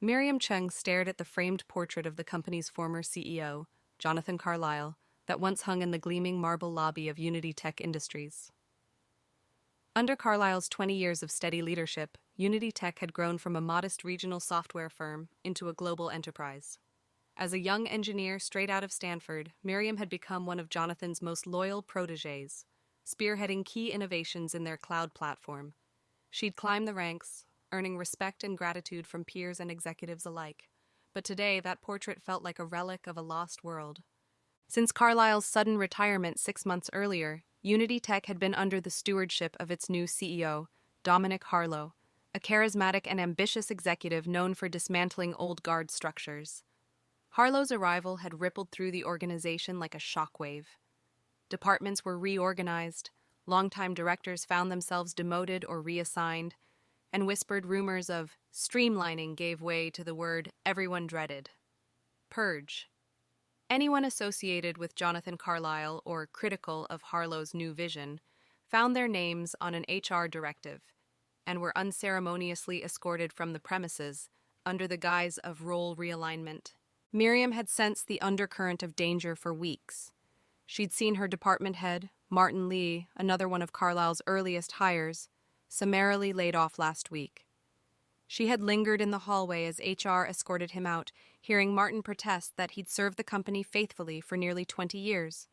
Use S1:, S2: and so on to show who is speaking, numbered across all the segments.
S1: Miriam Cheng stared at the framed portrait of the company's former CEO, Jonathan Carlyle, that once hung in the gleaming marble lobby of Unitytech Industries. Under Carlyle's 20 years of steady leadership, Unitytech had grown from a modest regional software firm into a global enterprise. As a young engineer straight out of Stanford, Miriam had become one of Jonathan's most loyal protégés, spearheading key innovations in their cloud platform. She'd climbed the ranks, earning respect and gratitude from peers and executives alike. But today, that portrait felt like a relic of a lost world. Since Carlyle's sudden retirement 6 months earlier, Unitytech had been under the stewardship of its new CEO, Dominic Harlow, a charismatic and ambitious executive known for dismantling old guard structures. Harlow's arrival had rippled through the organization like a shockwave. Departments were reorganized, longtime directors found themselves demoted or reassigned, and whispered rumors of streamlining gave way to the word everyone dreaded: purge. Anyone associated with Jonathan Carlyle or critical of Harlow's new vision found their names on an HR directive and were unceremoniously escorted from the premises under the guise of role realignment. Miriam had sensed the undercurrent of danger for weeks. She'd seen her department head, Martin Lee, another one of Carlyle's earliest hires, summarily laid off last week. She had lingered in the hallway as HR escorted him out, hearing Martin protest that he'd served the company faithfully for nearly 20 years.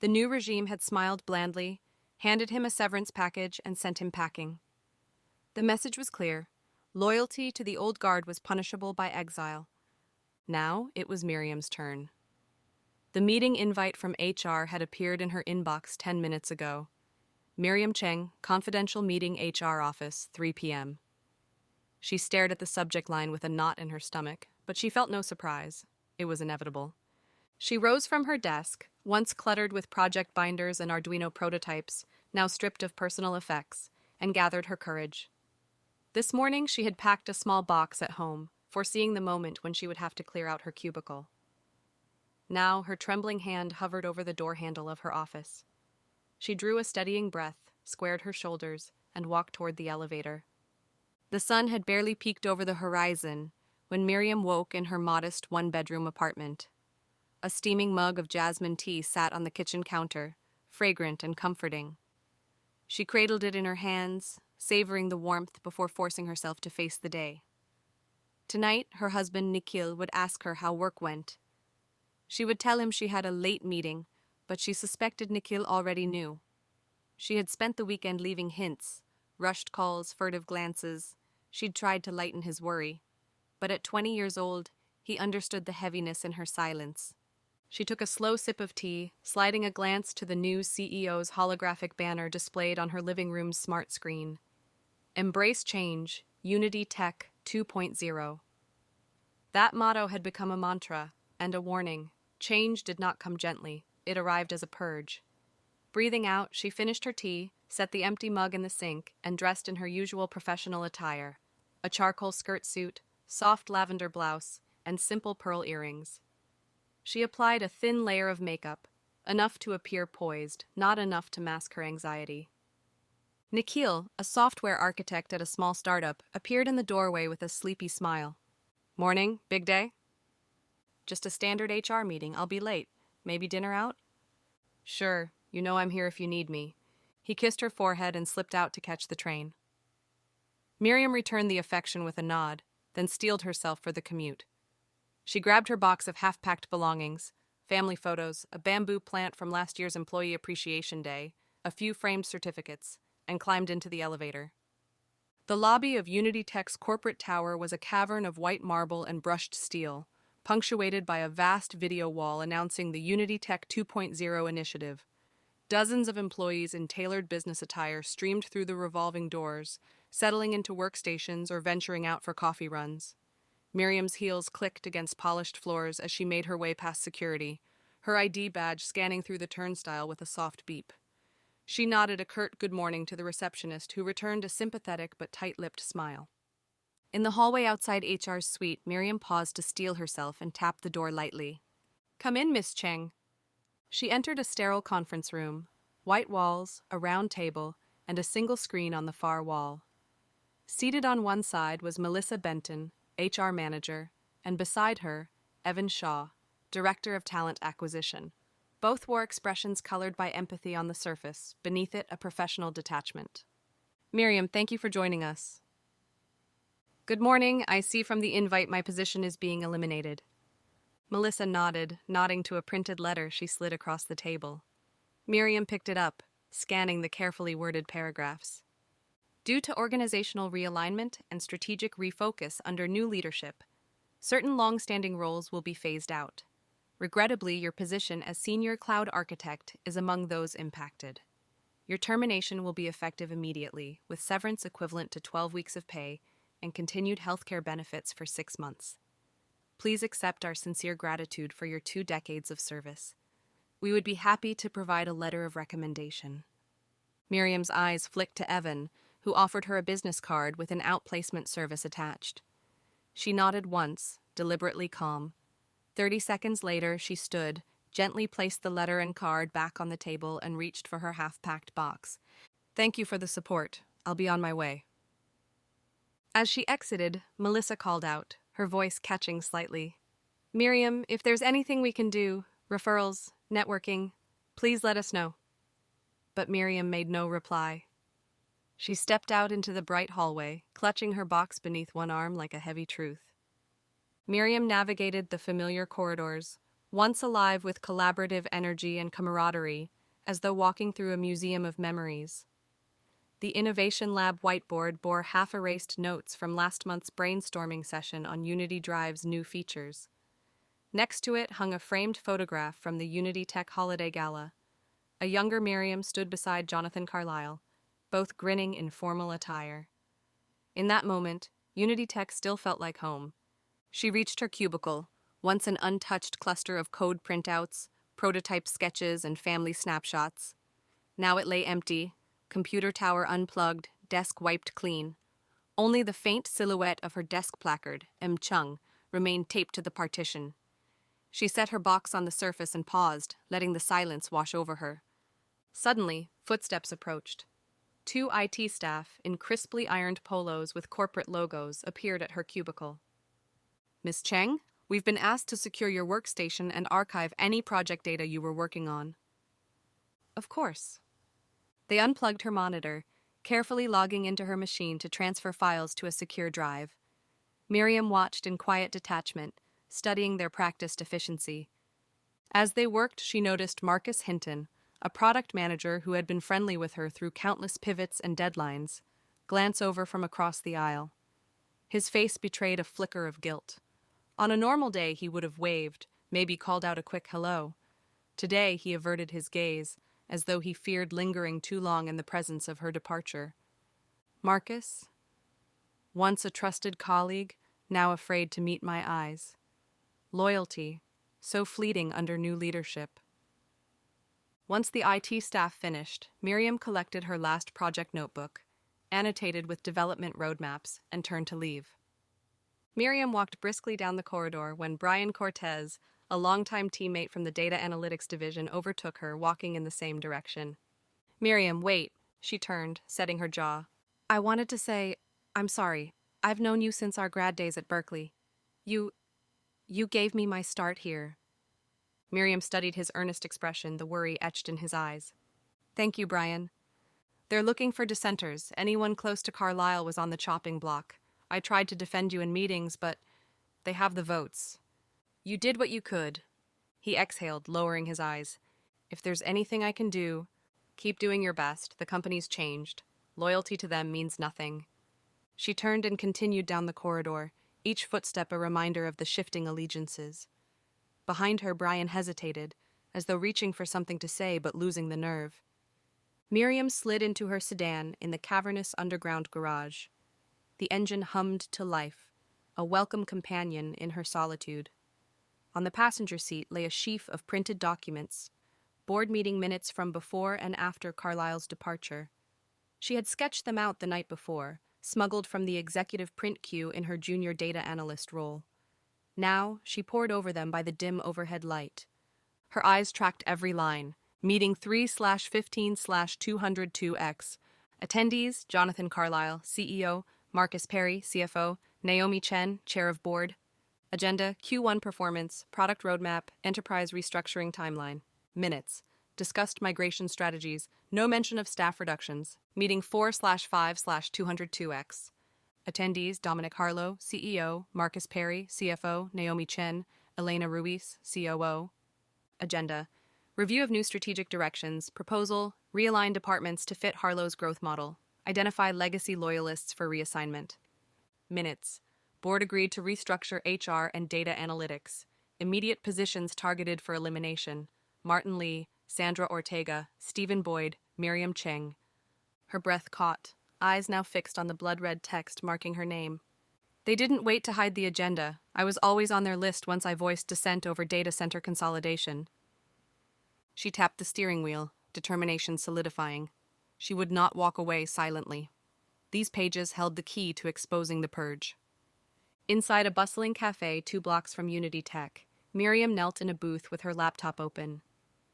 S1: The new regime had smiled blandly, handed him a severance package, and sent him packing. The message was clear: loyalty to the old guard was punishable by exile. Now it was Miriam's turn. The meeting invite from HR had appeared in her inbox 10 minutes ago. Miriam Cheng, confidential meeting HR office, 3 p.m. She stared at the subject line with a knot in her stomach, but she felt no surprise. It was inevitable. She rose from her desk, once cluttered with project binders and Arduino prototypes, now stripped of personal effects, and gathered her courage. This morning she had packed a small box at home, foreseeing the moment when she would have to clear out her cubicle. Now her trembling hand hovered over the door handle of her office. She drew a steadying breath, squared her shoulders, and walked toward the elevator. The sun had barely peeked over the horizon when Miriam woke in her modest one-bedroom apartment. A steaming mug of jasmine tea sat on the kitchen counter, fragrant and comforting. She cradled it in her hands, savoring the warmth before forcing herself to face the day. Tonight, her husband Nikhil would ask her how work went. She would tell him she had a late meeting, but she suspected Nikhil already knew. She had spent the weekend leaving hints, rushed calls, furtive glances. She'd tried to lighten his worry. But at 20 years old, he understood the heaviness in her silence. She took a slow sip of tea, sliding a glance to the new CEO's holographic banner displayed on her living room's smart screen. Embrace change, Unitytech 2.0. That motto had become a mantra and a warning. Change did not come gently. It arrived as a purge. Breathing out, she finished her tea, set the empty mug in the sink, and dressed in her usual professional attire: a charcoal skirt suit, soft lavender blouse, and simple pearl earrings. She applied a thin layer of makeup, enough to appear poised, not enough to mask her anxiety. Nikhil, a software architect at a small startup, appeared in the doorway with a sleepy smile. "Morning, big day?" "Just a standard HR meeting. I'll be late. Maybe dinner out?" "Sure, you know I'm here if you need me." He kissed her forehead and slipped out to catch the train. Miriam returned the affection with a nod, then steeled herself for the commute. She grabbed her box of half-packed belongings, family photos, a bamboo plant from last year's Employee Appreciation Day, a few framed certificates, and climbed into the elevator. The lobby of Unitytech's corporate tower was a cavern of white marble and brushed steel, punctuated by a vast video wall announcing the Unitytech 2.0 initiative. Dozens of employees in tailored business attire streamed through the revolving doors, settling into workstations or venturing out for coffee runs. Miriam's heels clicked against polished floors as she made her way past security, her ID badge scanning through the turnstile with a soft beep. She nodded a curt good morning to the receptionist, who returned a sympathetic but tight-lipped smile. In the hallway outside HR's suite, Miriam paused to steel herself and tapped the door lightly. "Come in, Miss Cheng." She entered a sterile conference room, white walls, a round table, and a single screen on the far wall. Seated on one side was Melissa Benton, HR manager, and beside her, Evan Shaw, director of talent acquisition. Both wore expressions colored by empathy on the surface, beneath it a professional detachment. Miriam, thank you for joining us. Good morning. I see from the invite my position is being eliminated. Melissa nodded, nodding to a printed letter she slid across the table. Miriam picked it up, scanning the carefully worded paragraphs. Due to organizational realignment and strategic refocus under new leadership, certain long-standing roles will be phased out. Regrettably, your position as Senior Cloud Architect is among those impacted. Your termination will be effective immediately, with severance equivalent to 12 weeks of pay and continued healthcare benefits for 6 months. Please accept our sincere gratitude for your 2 decades of service. We would be happy to provide a letter of recommendation. Miriam's eyes flicked to Evan, who offered her a business card with an outplacement service attached. She nodded once, deliberately calm. 30 seconds later, she stood, gently placed the letter and card back on the table, and reached for her half-packed box. Thank you for the support. I'll be on my way. As she exited, Melissa called out, her voice catching slightly. Miriam, if there's anything we can do, referrals, networking, please let us know. But Miriam made no reply. She stepped out into the bright hallway, clutching her box beneath one arm like a heavy truth. Miriam navigated the familiar corridors, once alive with collaborative energy and camaraderie, as though walking through a museum of memories. The Innovation Lab whiteboard bore half-erased notes from last month's brainstorming session on Unity Drive's new features. Next to it hung a framed photograph from the Unitytech Holiday Gala. A younger Miriam stood beside Jonathan Carlyle, both grinning in formal attire. In that moment, Unitytech still felt like home. She reached her cubicle, once an untouched cluster of code printouts, prototype sketches, and family snapshots. Now it lay empty, computer tower unplugged, desk wiped clean. Only the faint silhouette of her desk placard, Cheng, remained taped to the partition. She set her box on the surface and paused, letting the silence wash over her. Suddenly, footsteps approached. 2 IT staff, in crisply ironed polos with corporate logos, appeared at her cubicle. Miss Cheng, we've been asked to secure your workstation and archive any project data you were working on. Of course. They unplugged her monitor, carefully logging into her machine to transfer files to a secure drive. Miriam watched in quiet detachment, studying their practiced efficiency. As they worked, she noticed Marcus Hinton, a product manager who had been friendly with her through countless pivots and deadlines, glance over from across the aisle. His face betrayed a flicker of guilt. On a normal day, he would have waved, maybe called out a quick hello. Today, he averted his gaze, as though he feared lingering too long in the presence of her departure. Marcus? Once a trusted colleague, now afraid to meet my eyes. Loyalty, so fleeting under new leadership. Once the IT staff finished, Miriam collected her last project notebook, annotated with development roadmaps, and turned to leave. Miriam walked briskly down the corridor when Brian Cortez, a longtime teammate from the Data Analytics division, overtook her, walking in the same direction. Miriam, wait, she turned, setting her jaw. I wanted to say, I'm sorry. I've known you since our grad days at Berkeley. You gave me my start here. Miriam studied his earnest expression, the worry etched in his eyes. Thank you, Brian. They're looking for dissenters. Anyone close to Carlyle was on the chopping block. I tried to defend you in meetings, but they have the votes. You did what you could. He exhaled, lowering his eyes. If there's anything I can do, keep doing your best. The company's changed. Loyalty to them means nothing. She turned and continued down the corridor, each footstep a reminder of the shifting allegiances. Behind her, Brian hesitated, as though reaching for something to say but losing the nerve. Miriam slid into her sedan in the cavernous underground garage. The engine hummed to life, a welcome companion in her solitude. On the passenger seat lay a sheaf of printed documents, board meeting minutes from before and after Carlyle's departure. She had sketched them out the night before, smuggled from the executive print queue in her junior data analyst role. Now, she pored over them by the dim overhead light. Her eyes tracked every line. Meeting 3/15/202X. Attendees, Jonathan Carlyle, CEO, Marcus Perry, CFO, Naomi Chen, Chair of Board. Agenda, Q1 Performance, Product Roadmap, Enterprise Restructuring Timeline. Minutes. Discussed migration strategies, no mention of staff reductions. Meeting 4/5/202X. Attendees, Dominic Harlow, CEO, Marcus Perry, CFO, Naomi Chen, Elena Ruiz, COO. Agenda. Review of new strategic directions, proposal, realign departments to fit Harlow's growth model, identify legacy loyalists for reassignment. Minutes. Board agreed to restructure HR and data analytics. Immediate positions targeted for elimination. Martin Lee, Sandra Ortega, Stephen Boyd, Miriam Cheng. Her breath caught, eyes now fixed on the blood-red text marking her name. They didn't wait to hide the agenda. I was always on their list once I voiced dissent over data center consolidation. She tapped the steering wheel, determination solidifying. She would not walk away silently. These pages held the key to exposing the purge. Inside a bustling cafe 2 blocks from Unitytech, Miriam knelt in a booth with her laptop open.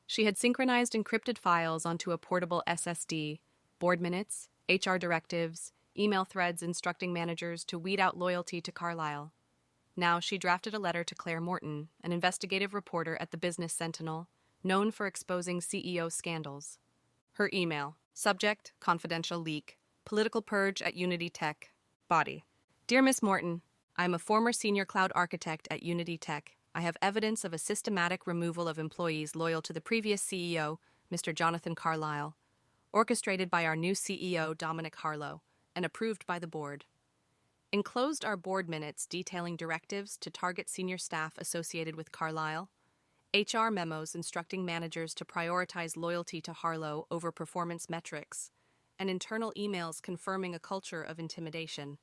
S1: She had synchronized encrypted files onto a portable SSD, board minutes, HR directives, email threads instructing managers to weed out loyalty to Carlyle. Now she drafted a letter to Claire Morton, an investigative reporter at the Business Sentinel, known for exposing CEO scandals. Her email, subject, confidential leak, political purge at Unitytech, body. Dear Miss Morton, I am a former senior cloud architect at Unitytech. I have evidence of a systematic removal of employees loyal to the previous CEO, Mr. Jonathan Carlyle, orchestrated by our new CEO, Dominic Harlow, and approved by the board. Enclosed are board minutes detailing directives to target senior staff associated with Carlyle, HR memos instructing managers to prioritize loyalty to Harlow over performance metrics, and internal emails confirming a culture of intimidation.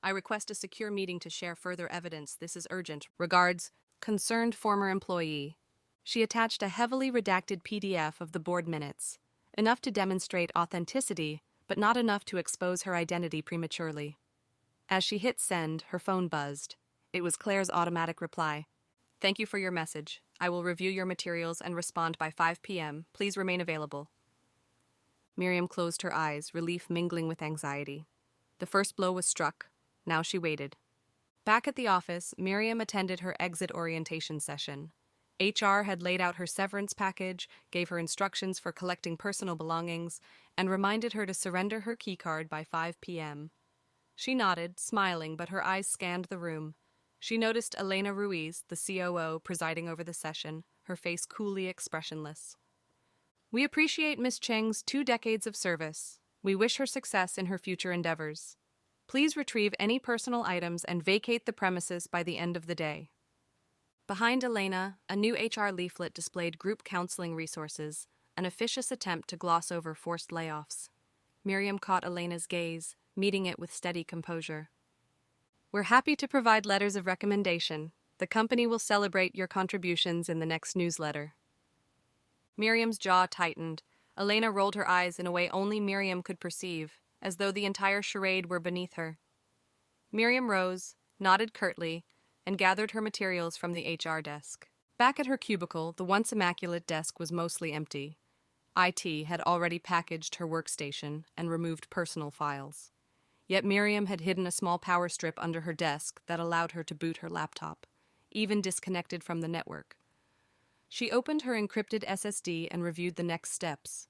S1: I request a secure meeting to share further evidence. This is urgent. Regards, concerned former employee. She attached a heavily redacted PDF of the board minutes, enough to demonstrate authenticity, but not enough to expose her identity prematurely. As she hit send, her phone buzzed. It was Claire's automatic reply. Thank you for your message. I will review your materials and respond by 5 p.m. Please remain available. Miriam closed her eyes, relief mingling with anxiety. The first blow was struck. Now she waited. Back at the office, Miriam attended her exit orientation session. HR had laid out her severance package, gave her instructions for collecting personal belongings, and reminded her to surrender her keycard by 5 p.m. She nodded, smiling, but her eyes scanned the room. She noticed Elena Ruiz, the COO, presiding over the session, her face coolly expressionless. We appreciate Miss Cheng's 2 decades of service. We wish her success in her future endeavors. Please retrieve any personal items and vacate the premises by the end of the day. Behind Elena, a new HR leaflet displayed group counseling resources, an officious attempt to gloss over forced layoffs. Miriam caught Elena's gaze, meeting it with steady composure. We're happy to provide letters of recommendation. The company will celebrate your contributions in the next newsletter. Miriam's jaw tightened. Elena rolled her eyes in a way only Miriam could perceive, as though the entire charade were beneath her. Miriam rose, nodded curtly, and gathered her materials from the HR desk. Back at her cubicle, the once immaculate desk was mostly empty. IT had already packaged her workstation and removed personal files. Yet Miriam had hidden a small power strip under her desk that allowed her to boot her laptop, even disconnected from the network. She opened her encrypted SSD and reviewed the next steps.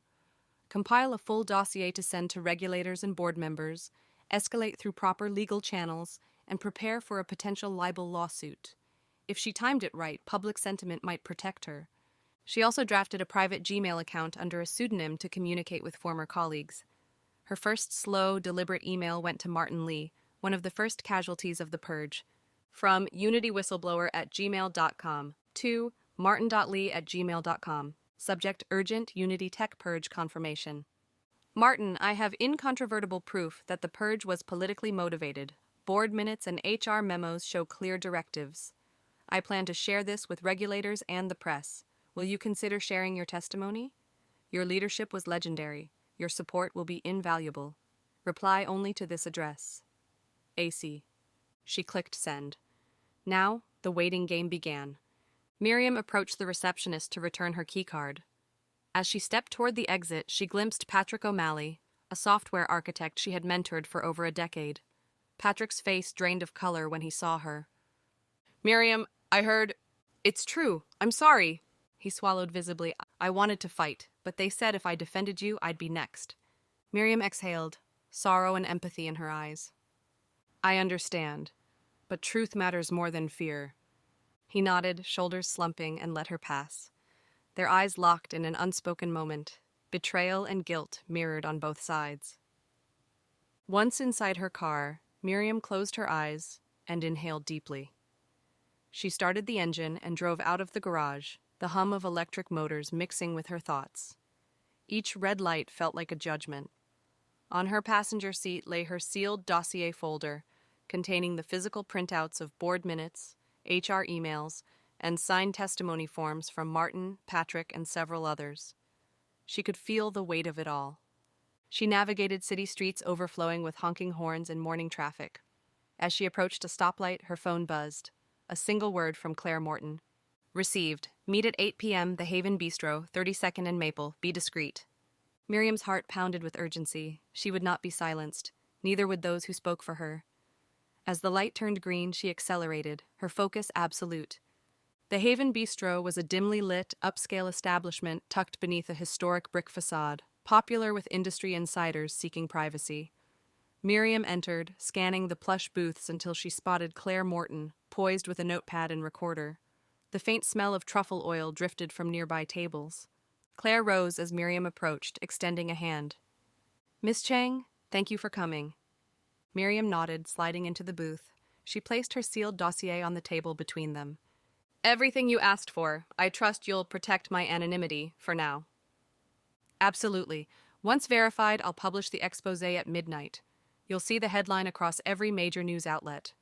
S1: Compile a full dossier to send to regulators and board members, escalate through proper legal channels, and prepare for a potential libel lawsuit. If she timed it right, public sentiment might protect her. She also drafted a private Gmail account under a pseudonym to communicate with former colleagues. Her first slow, deliberate email went to Martin Lee, one of the first casualties of the purge, from unitywhistleBlower@gmail.com to martin.lee@gmail.com. Subject: Urgent Unitytech Purge Confirmation. Martin, I have incontrovertible proof that the purge was politically motivated. Board minutes and HR memos show clear directives. I plan to share this with regulators and the press. Will you consider sharing your testimony? Your leadership was legendary. Your support will be invaluable. Reply only to this address. AC. She clicked send. Now, the waiting game began. Miriam approached the receptionist to return her keycard. As she stepped toward the exit, she glimpsed Patrick O'Malley, a software architect she had mentored for over a decade. Patrick's face drained of color when he saw her. "Miriam, I heard... It's true. I'm sorry." He swallowed visibly. "I wanted to fight, but they said if I defended you, I'd be next." Miriam exhaled, sorrow and empathy in her eyes. "I understand, but truth matters more than fear." He nodded, shoulders slumping, and let her pass. Their eyes locked in an unspoken moment, betrayal and guilt mirrored on both sides. Once inside her car, Miriam closed her eyes and inhaled deeply. She started the engine and drove out of the garage, the hum of electric motors mixing with her thoughts. Each red light felt like a judgment. On her passenger seat lay her sealed Dossier folder, containing the physical printouts of board minutes, HR emails, and signed testimony forms from Martin, Patrick, and several others. She could feel the weight of it all. She navigated city streets overflowing with honking horns and morning traffic. As she approached a stoplight, her phone buzzed. A single word from Claire Morton. "Received. Meet at 8 p.m. The Haven Bistro, 32nd and Maple. Be discreet." Miriam's heart pounded with urgency. She would not be silenced. Neither would those who spoke for her. As the light turned green, she accelerated, her focus absolute. The Haven Bistro was a dimly lit, upscale establishment tucked beneath a historic brick facade, popular with industry insiders seeking privacy. Miriam entered, scanning the plush booths until she spotted Claire Morton, poised with a notepad and recorder. The faint smell of truffle oil drifted from nearby tables. Claire rose as Miriam approached, extending a hand. "Miss Cheng, thank you for coming." Miriam nodded, sliding into the booth. She placed her sealed dossier on the table between them. "Everything you asked for. I trust you'll protect my anonymity, for now." "Absolutely. Once verified, I'll publish the exposé at midnight. You'll see the headline across every major news outlet."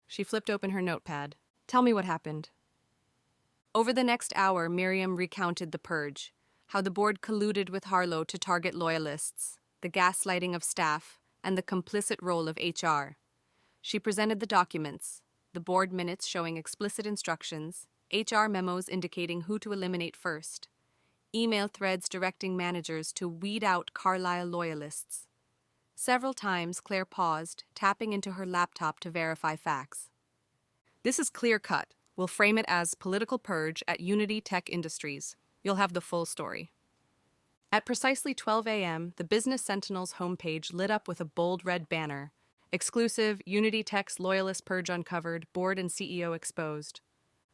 S1: She flipped open her notepad. "Tell me what happened." Over the next hour, Miriam recounted the purge, how the board colluded with Harlow to target loyalists, the gaslighting of staff, and the complicit role of HR. She presented the documents, the board minutes showing explicit instructions, HR memos indicating who to eliminate first, email threads directing managers to weed out Carlisle loyalists. Several times, Claire paused, tapping into her laptop to verify facts. "This is clear-cut. We'll frame it as political purge at Unitytech Industries. You'll have the full story." At precisely 12 a.m., the Business Sentinel's homepage lit up with a bold red banner. Exclusive, Unitytech's Loyalist Purge uncovered, board and CEO exposed.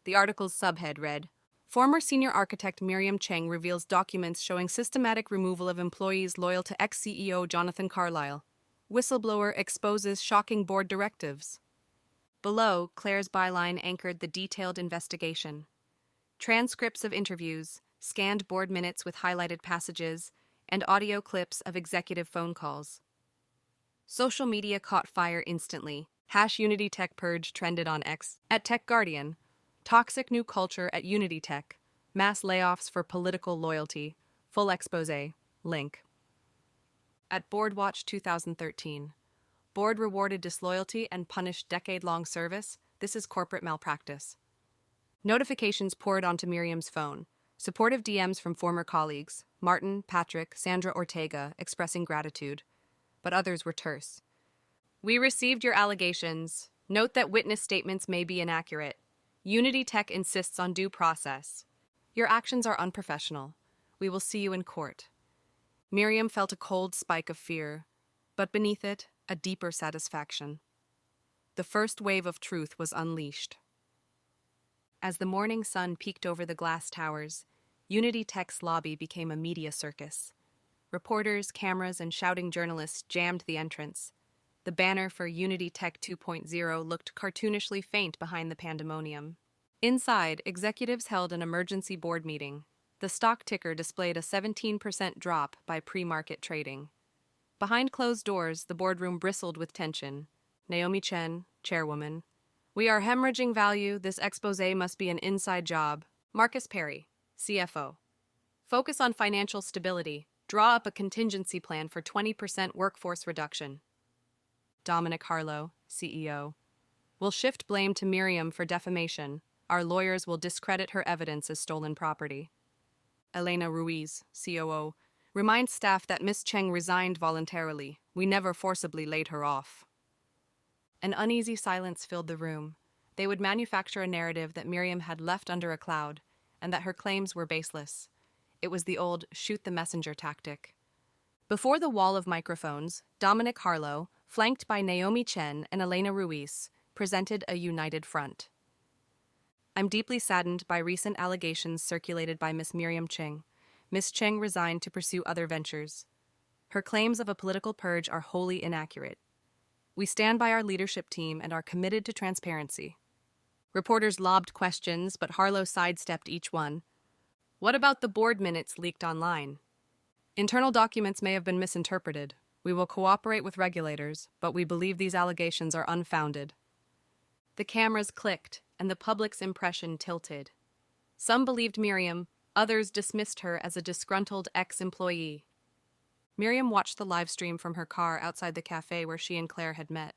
S1: The article's subhead read, "Former senior architect Miriam Cheng reveals documents showing systematic removal of employees loyal to ex-CEO Jonathan Carlisle. Whistleblower exposes shocking board directives." Below, Claire's byline anchored the detailed investigation. Transcripts of interviews, scanned board minutes with highlighted passages, and audio clips of executive phone calls. Social media caught fire instantly. #Unitytech Purge trended on X. At Tech Guardian, "Toxic new culture at Unitytech. Mass layoffs for political loyalty. Full exposé. Link." At Boardwatch 2013, "Board rewarded disloyalty and punished decade-long service. This is corporate malpractice." Notifications poured onto Miriam's phone. Supportive DMs from former colleagues, Martin, Patrick, Sandra Ortega, expressing gratitude. But others were terse. "We received your allegations. Note that witness statements may be inaccurate. Unitytech insists on due process. Your actions are unprofessional. We will see you in court." Miriam felt a cold spike of fear, but beneath it, a deeper satisfaction. The first wave of truth was unleashed. As the morning sun peeked over the glass towers, Unitytech's lobby became a media circus. Reporters, cameras, and shouting journalists jammed the entrance. The banner for Unitytech 2.0 looked cartoonishly faint behind the pandemonium. Inside, executives held an emergency board meeting. The stock ticker displayed a 17% drop by pre-market trading. Behind closed doors, the boardroom bristled with tension. Naomi Chen, chairwoman. "We are hemorrhaging value. This exposé must be an inside job." Marcus Perry, CFO. "Focus on financial stability. Draw up a contingency plan for 20% workforce reduction." Dominic Harlow, CEO. "We'll shift blame to Miriam for defamation. Our lawyers will discredit her evidence as stolen property." Elena Ruiz, COO. "Remind staff that Miss Cheng resigned voluntarily. We never forcibly laid her off." An uneasy silence filled the room. They would manufacture a narrative that Miriam had left under a cloud, and that her claims were baseless. It was the old shoot the messenger tactic. Before the wall of microphones, Dominic Harlow, flanked by Naomi Chen and Elena Ruiz, presented a united front. I'm deeply saddened by recent allegations circulated by Miss Miriam Cheng. Miss Cheng resigned to pursue other ventures. Her claims of a political purge are wholly inaccurate. We stand by our leadership team and are committed to transparency. Reporters lobbed questions, but Harlow sidestepped each one. What about the board minutes leaked online? Internal documents may have been misinterpreted. We will cooperate with regulators, but we believe these allegations are unfounded. The cameras clicked, and the public's impression tilted. Some believed Miriam, others dismissed her as a disgruntled ex-employee. Miriam watched the live stream from her car outside the cafe where she and Claire had met.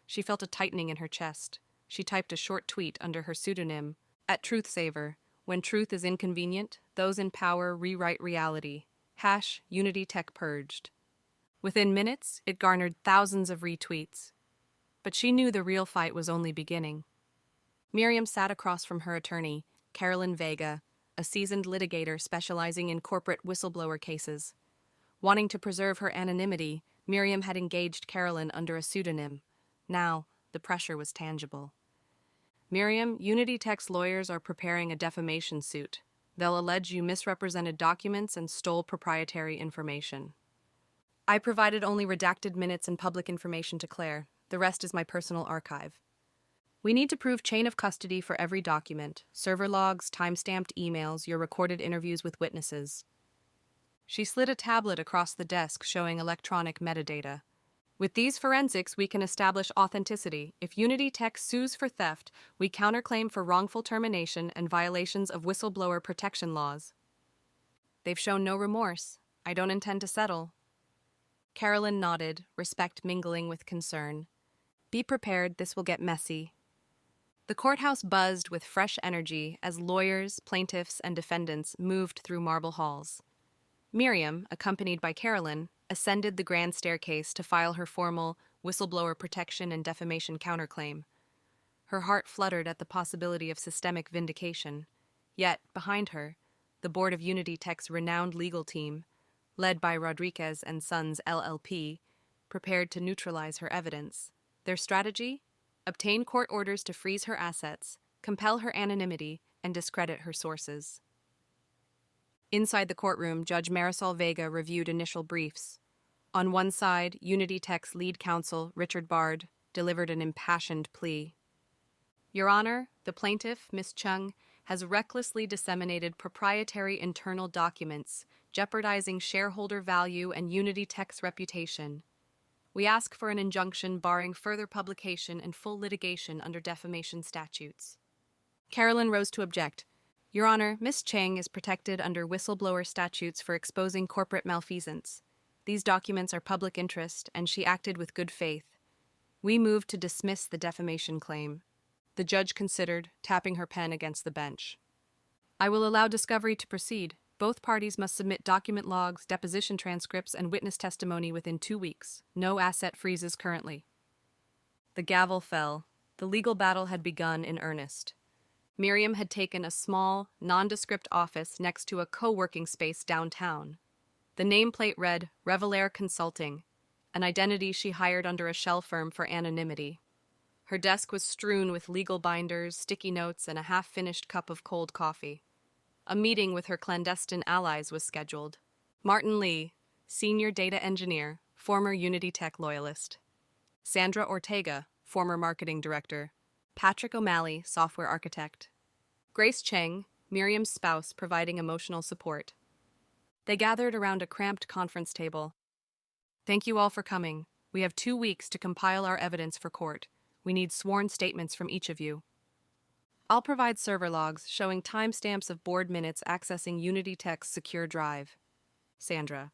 S1: She felt a tightening in her chest. She typed a short tweet under her pseudonym, @TruthSaver. When truth is inconvenient, those in power rewrite reality. #Unitytech purged. Within minutes, it garnered thousands of retweets. But she knew the real fight was only beginning. Miriam sat across from her attorney, Carolyn Vega, a seasoned litigator specializing in corporate whistleblower cases. Wanting to preserve her anonymity, Miriam had engaged Carolyn under a pseudonym. Now, the pressure was tangible. Miriam, Unitytech's lawyers are preparing a defamation suit. They'll allege you misrepresented documents and stole proprietary information. I provided only redacted minutes and public information to Claire. The rest is my personal archive. We need to prove chain of custody for every document, server logs, time-stamped emails, your recorded interviews with witnesses. She slid a tablet across the desk showing electronic metadata. With these forensics, we can establish authenticity. If Unitytech sues for theft, we counterclaim for wrongful termination and violations of whistleblower protection laws. They've shown no remorse. I don't intend to settle. Carolyn nodded, respect mingling with concern. Be prepared, this will get messy. The courthouse buzzed with fresh energy as lawyers, plaintiffs, and defendants moved through marble halls. Miriam, accompanied by Carolyn, ascended the grand staircase to file her formal whistleblower protection and defamation counterclaim. Her heart fluttered at the possibility of systemic vindication. Yet, behind her, the board of Unitytech's renowned legal team, led by Rodriguez and Sons LLP, prepared to neutralize her evidence. Their strategy? Obtain court orders to freeze her assets, compel her anonymity, and discredit her sources. Inside the courtroom, Judge Marisol Vega reviewed initial briefs. On one side, Unitytech's lead counsel, Richard Bard, delivered an impassioned plea. Your Honor, the plaintiff, Miss Cheng, has recklessly disseminated proprietary internal documents, jeopardizing shareholder value and Unitytech's reputation. We ask for an injunction barring further publication and full litigation under defamation statutes. Carolyn rose to object. Your Honor, Miss Cheng is protected under whistleblower statutes for exposing corporate malfeasance. These documents are public interest, and she acted with good faith. We move to dismiss the defamation claim. The judge considered, tapping her pen against the bench. I will allow discovery to proceed. Both parties must submit document logs, deposition transcripts, and witness testimony within 2 weeks. No asset freezes currently. The gavel fell. The legal battle had begun in earnest. Miriam had taken a small, nondescript office next to a co-working space downtown. The nameplate read Revelair Consulting, an identity she hired under a shell firm for anonymity. Her desk was strewn with legal binders, sticky notes, and a half-finished cup of cold coffee. A meeting with her clandestine allies was scheduled. Martin Lee, senior data engineer, former Unitytech loyalist. Sandra Ortega, former marketing director. Patrick O'Malley, software architect. Grace Cheng, Miriam's spouse, providing emotional support. They gathered around a cramped conference table. Thank you all for coming. We have 2 weeks to compile our evidence for court. We need sworn statements from each of you. I'll provide server logs showing timestamps of board minutes accessing Unitytech's secure drive. Sandra.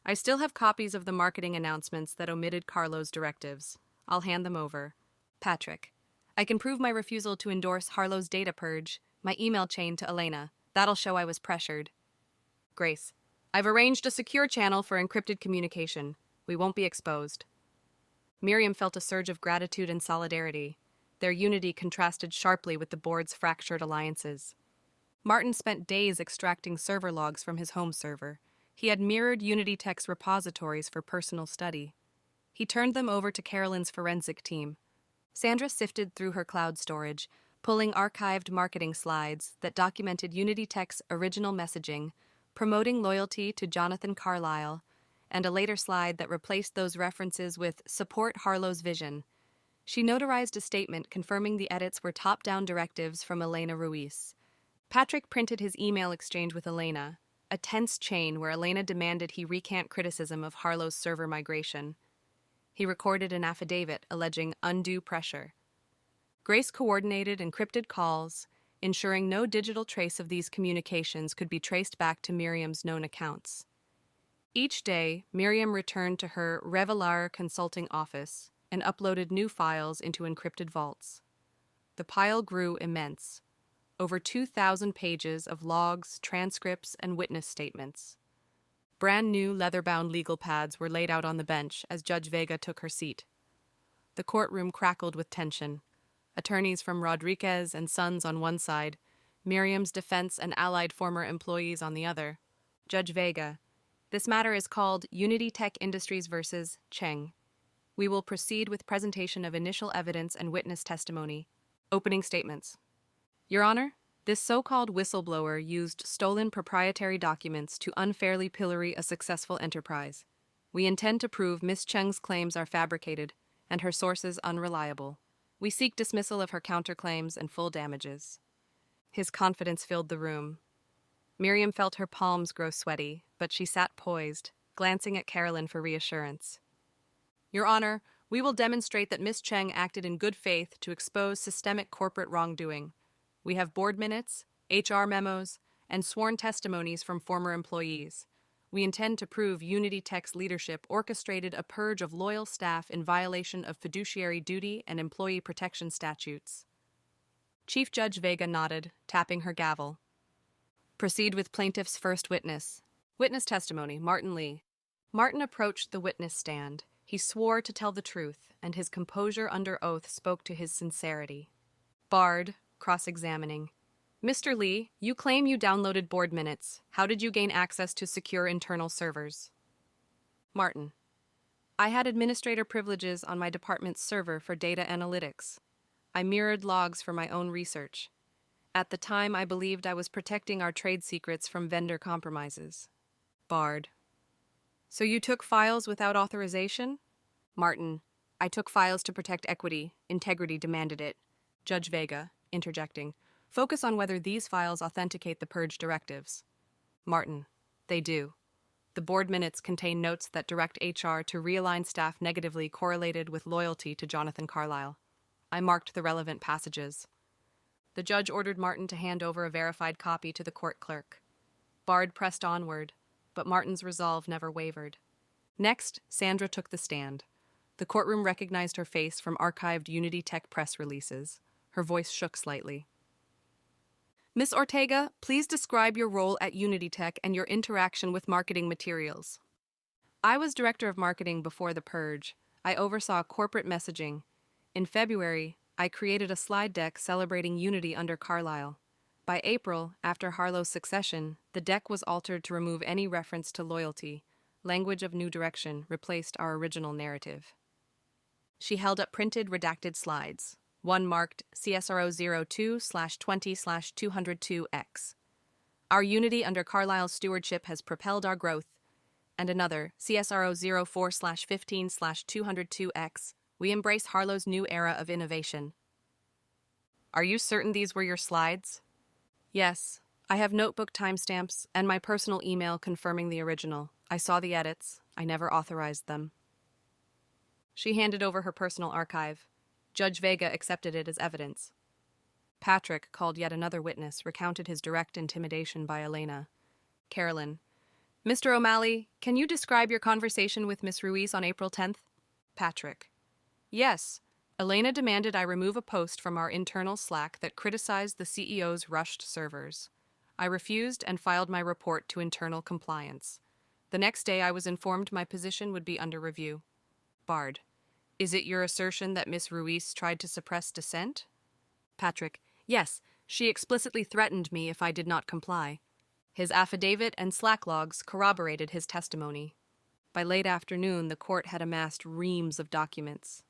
S1: I still have copies of the marketing announcements that omitted Carlo's directives. I'll hand them over. Patrick. I can prove my refusal to endorse Harlow's data purge, my email chain to Elena. That'll show I was pressured. Grace. I've arranged a secure channel for encrypted communication. We won't be exposed. Miriam felt a surge of gratitude and solidarity. Their unity contrasted sharply with the board's fractured alliances. Martin spent days extracting server logs from his home server. He had mirrored Unitytech's repositories for personal study. He turned them over to Carolyn's forensic team. Sandra sifted through her cloud storage, pulling archived marketing slides that documented Unitytech's original messaging, promoting loyalty to Jonathan Carlyle, and a later slide that replaced those references with "Support Harlow's vision." She notarized a statement confirming the edits were top-down directives from Elena Ruiz. Patrick printed his email exchange with Elena, a tense chain where Elena demanded he recant criticism of Harlow's server migration. He recorded an affidavit alleging undue pressure. Grace coordinated encrypted calls, ensuring no digital trace of these communications could be traced back to Miriam's known accounts. Each day, Miriam returned to her Revelar consulting office and uploaded new files into encrypted vaults. The pile grew immense. Over 2,000 pages of logs, transcripts, and witness statements. Brand new leather-bound legal pads were laid out on the bench as Judge Vega took her seat. The courtroom crackled with tension. Attorneys from Rodriguez and Sons on one side, Miriam's defense and allied former employees on the other. Judge Vega, this matter is called Unitytech Industries versus Cheng. We will proceed with presentation of initial evidence and witness testimony. Opening statements. Your Honor, this so-called whistleblower used stolen proprietary documents to unfairly pillory a successful enterprise. We intend to prove Miss Cheng's claims are fabricated and her sources unreliable. We seek dismissal of her counterclaims and full damages. His confidence filled the room. Miriam felt her palms grow sweaty, but she sat poised, glancing at Carolyn for reassurance. Your Honor, we will demonstrate that Miss Cheng acted in good faith to expose systemic corporate wrongdoing. We have board minutes, HR memos, and sworn testimonies from former employees. We intend to prove Unitytech's leadership orchestrated a purge of loyal staff in violation of fiduciary duty and employee protection statutes. Chief Judge Vega nodded, tapping her gavel. Proceed with plaintiff's first witness. Witness testimony, Martin Lee. Martin approached the witness stand. He swore to tell the truth, and his composure under oath spoke to his sincerity. Bard, cross-examining. Mr. Lee, you claim you downloaded board minutes. How did you gain access to secure internal servers? Martin. I had administrator privileges on my department's server for data analytics. I mirrored logs for my own research. At the time, I believed I was protecting our trade secrets from vendor compromises. Bard. So you took files without authorization? Martin. I took files to protect equity. Integrity demanded it. Judge Vega, interjecting. Focus on whether these files authenticate the purge directives. Martin. They do. The board minutes contain notes that direct HR to realign staff negatively correlated with loyalty to Jonathan Carlyle. I marked the relevant passages. The judge ordered Martin to hand over a verified copy to the court clerk. Bard pressed onward, but Martin's resolve never wavered. Next, Sandra took the stand. The courtroom recognized her face from archived Unitytech press releases. Her voice shook slightly. Ms. Ortega, please describe your role at Unitytech and your interaction with marketing materials. I was director of marketing before the purge. I oversaw corporate messaging. In February, I created a slide deck celebrating unity under Carlyle. By April, after Harlow's succession, the deck was altered to remove any reference to loyalty. Language of New Direction replaced our original narrative. She held up printed, redacted slides. One marked CSRO 02/20/202X. Our unity under Carlyle's stewardship has propelled our growth. And another, CSRO 04/15/202X. We embrace Harlow's new era of innovation. Are you certain these were your slides? Yes. I have notebook timestamps and my personal email confirming the original. I saw the edits. I never authorized them. She handed over her personal archive. Judge Vega accepted it as evidence. Patrick called yet another witness, recounted his direct intimidation by Elena. Carolyn. Mr. O'Malley, can you describe your conversation with Miss Ruiz on April 10th? Patrick. Yes. Elena demanded I remove a post from our internal Slack that criticized the CEO's rushed servers. I refused and filed my report to internal compliance. The next day I was informed my position would be under review. Bard. Is it your assertion that Miss Ruiz tried to suppress dissent? Patrick: Yes, she explicitly threatened me if I did not comply. His affidavit and Slack logs corroborated his testimony. By late afternoon, the court had amassed reams of documents.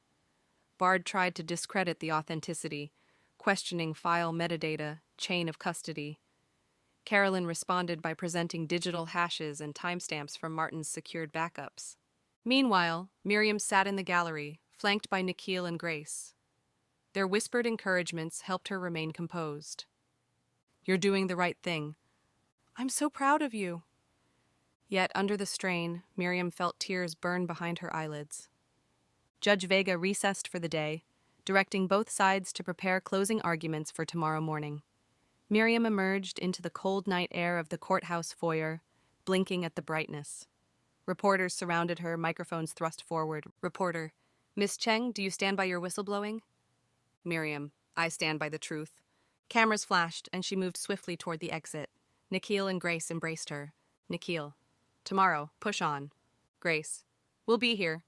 S1: Bard tried to discredit the authenticity, questioning file metadata, chain of custody. Carolyn responded by presenting digital hashes and timestamps from Martin's secured backups. Meanwhile, Miriam sat in the gallery, flanked by Nikhil and Grace. Their whispered encouragements helped her remain composed. You're doing the right thing. I'm so proud of you. Yet, under the strain, Miriam felt tears burn behind her eyelids. Judge Vega recessed for the day, directing both sides to prepare closing arguments for tomorrow morning. Miriam emerged into the cold night air of the courthouse foyer, blinking at the brightness. Reporters surrounded her, microphones thrust forward. Reporter: Miss Cheng, do you stand by your whistleblowing? Miriam: I stand by the truth. Cameras flashed, and she moved swiftly toward the exit. Nikhil and Grace embraced her. Nikhil: Tomorrow, push on. Grace: We'll be here.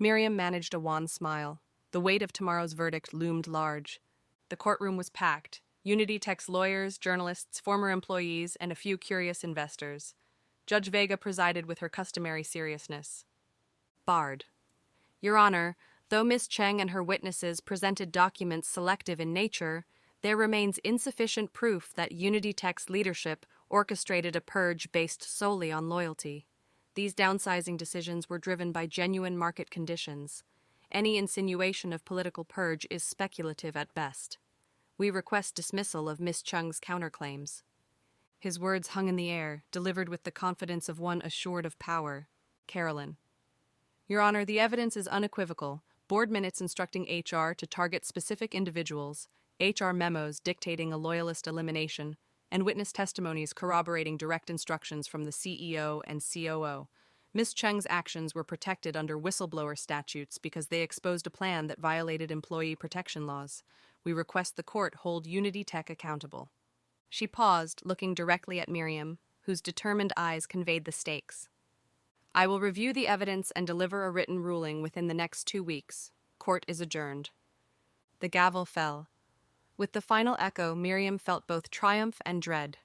S1: Miriam managed a wan smile. The weight of tomorrow's verdict loomed large. The courtroom was packed. Unitytech's lawyers, journalists, former employees, and a few curious investors. Judge Vega presided with her customary seriousness. Bard: Your Honor, though Miss Cheng and her witnesses presented documents selective in nature, there remains insufficient proof that Unitytech's leadership orchestrated a purge based solely on loyalty. These downsizing decisions were driven by genuine market conditions. Any insinuation of political purge is speculative at best. We request dismissal of Miss Cheng's counterclaims. His words hung in the air, delivered with the confidence of one assured of power. Carolyn: Your Honor, the evidence is unequivocal. Board minutes instructing HR to target specific individuals, HR memos dictating a loyalist elimination, and witness testimonies corroborating direct instructions from the CEO and COO. Ms. Cheng's actions were protected under whistleblower statutes because they exposed a plan that violated employee protection laws. We request the court hold Unitytech accountable. She paused, looking directly at Miriam, whose determined eyes conveyed the stakes. I will review the evidence and deliver a written ruling within the next 2 weeks. Court is adjourned. The gavel fell. With the final echo, Miriam felt both triumph and dread.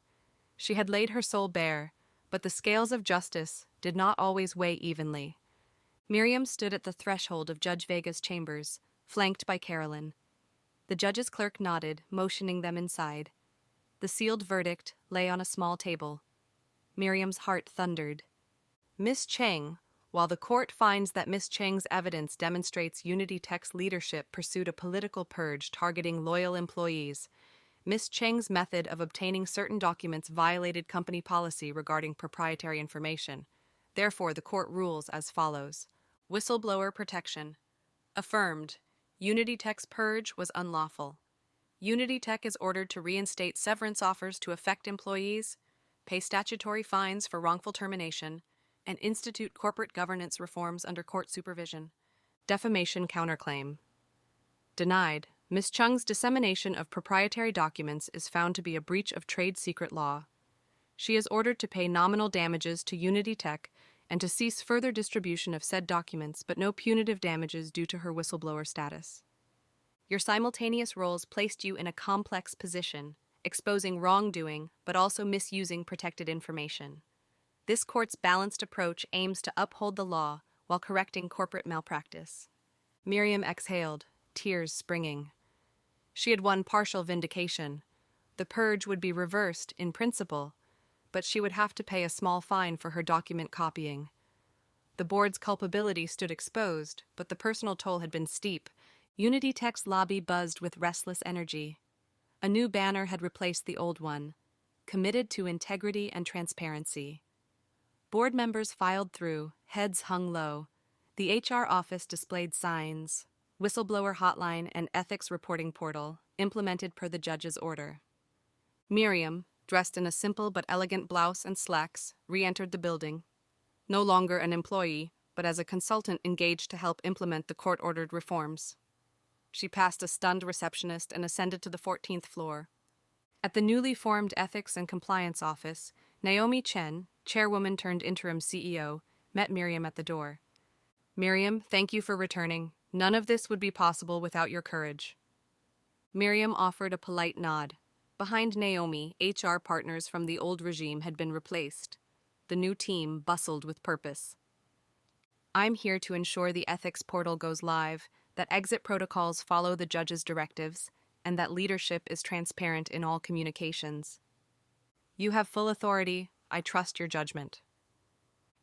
S1: She had laid her soul bare, but the scales of justice did not always weigh evenly. Miriam stood at the threshold of Judge Vega's chambers, flanked by Carolyn. The judge's clerk nodded, motioning them inside. The sealed verdict lay on a small table. Miriam's heart thundered. Miss Cheng, while the court finds that Miss Cheng's evidence demonstrates Unitytech's leadership pursued a political purge targeting loyal employees, Miss Cheng's method of obtaining certain documents violated company policy regarding proprietary information. Therefore, the court rules as follows. Whistleblower protection. Affirmed. Unitytech's purge was unlawful. Unitytech is ordered to reinstate severance offers to affect employees, pay statutory fines for wrongful termination, and institute corporate governance reforms under court supervision. Defamation counterclaim. Denied. Ms. Cheng's dissemination of proprietary documents is found to be a breach of trade secret law. She is ordered to pay nominal damages to Unitytech and to cease further distribution of said documents, but no punitive damages due to her whistleblower status. Your simultaneous roles placed you in a complex position, exposing wrongdoing but also misusing protected information. This court's balanced approach aims to uphold the law while correcting corporate malpractice. Miriam exhaled, tears springing. She had won partial vindication. The purge would be reversed in principle, but she would have to pay a small fine for her document copying. The board's culpability stood exposed, but the personal toll had been steep. Unitytech's lobby buzzed with restless energy. A new banner had replaced the old one, committed to integrity and transparency. Board members filed through, heads hung low. The HR office displayed signs, whistleblower hotline and ethics reporting portal, implemented per the judge's order. Miriam, dressed in a simple but elegant blouse and slacks, re-entered the building. No longer an employee, but as a consultant engaged to help implement the court-ordered reforms. She passed a stunned receptionist and ascended to the 14th floor. At the newly formed Ethics and Compliance Office, Naomi Chen, chairwoman turned interim CEO, met Miriam at the door. Miriam, thank you for returning. None of this would be possible without your courage. Miriam offered a polite nod. Behind Naomi, HR partners from the old regime had been replaced. The new team bustled with purpose. I'm here to ensure the ethics portal goes live, that exit protocols follow the judge's directives, and that leadership is transparent in all communications. You have full authority. I trust your judgment.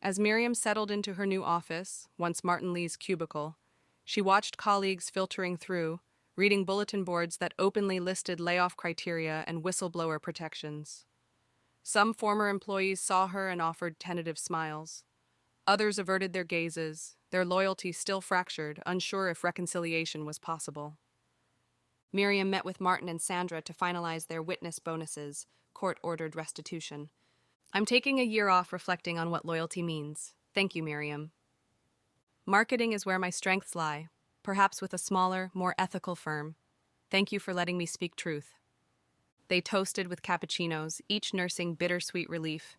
S1: As Miriam settled into her new office, once Martin Lee's cubicle, she watched colleagues filtering through, reading bulletin boards that openly listed layoff criteria and whistleblower protections. Some former employees saw her and offered tentative smiles. Others averted their gazes, their loyalty still fractured, unsure if reconciliation was possible. Miriam met with Martin and Sandra to finalize their witness bonuses, court-ordered restitution. I'm taking a year off reflecting on what loyalty means. Thank you, Miriam. Marketing is where my strengths lie, perhaps with a smaller, more ethical firm. Thank you for letting me speak truth. They toasted with cappuccinos, each nursing bittersweet relief.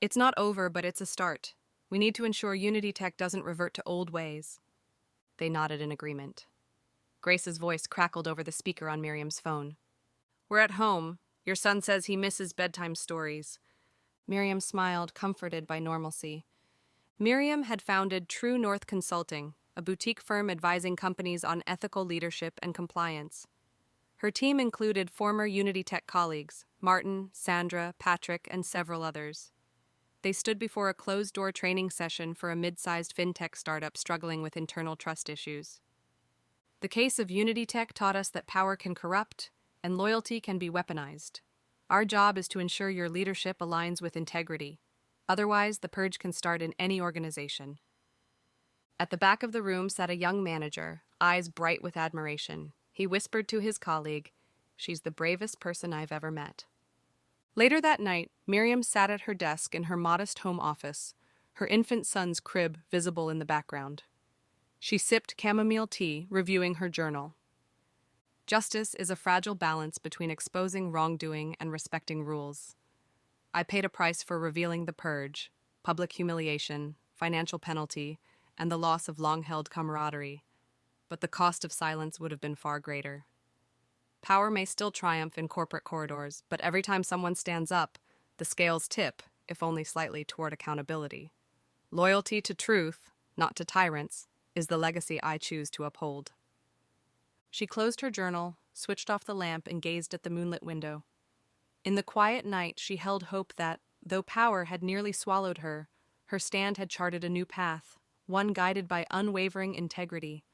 S1: It's not over, but it's a start. We need to ensure Unitytech doesn't revert to old ways. They nodded in agreement. Grace's voice crackled over the speaker on Miriam's phone. We're at home. Your son says he misses bedtime stories. Miriam smiled, comforted by normalcy. Miriam had founded True North Consulting, a boutique firm advising companies on ethical leadership and compliance. Her team included former Unitytech colleagues, Martin, Sandra, Patrick, and several others. They stood before a closed-door training session for a mid-sized fintech startup struggling with internal trust issues. The case of Unitytech taught us that power can corrupt and loyalty can be weaponized. Our job is to ensure your leadership aligns with integrity. Otherwise, the purge can start in any organization. At the back of the room sat a young manager, eyes bright with admiration. He whispered to his colleague, "She's the bravest person I've ever met." Later that night, Miriam sat at her desk in her modest home office, her infant son's crib visible in the background. She sipped chamomile tea, reviewing her journal. Justice is a fragile balance between exposing wrongdoing and respecting rules. I paid a price for revealing the purge, public humiliation, financial penalty, and the loss of long-held camaraderie, but the cost of silence would have been far greater. Power may still triumph in corporate corridors, but every time someone stands up, the scales tip, if only slightly, toward accountability. Loyalty to truth, not to tyrants, is the legacy I choose to uphold. She closed her journal, switched off the lamp, and gazed at the moonlit window. In the quiet night, she held hope that, though power had nearly swallowed her, her stand had charted a new path, one guided by unwavering integrity.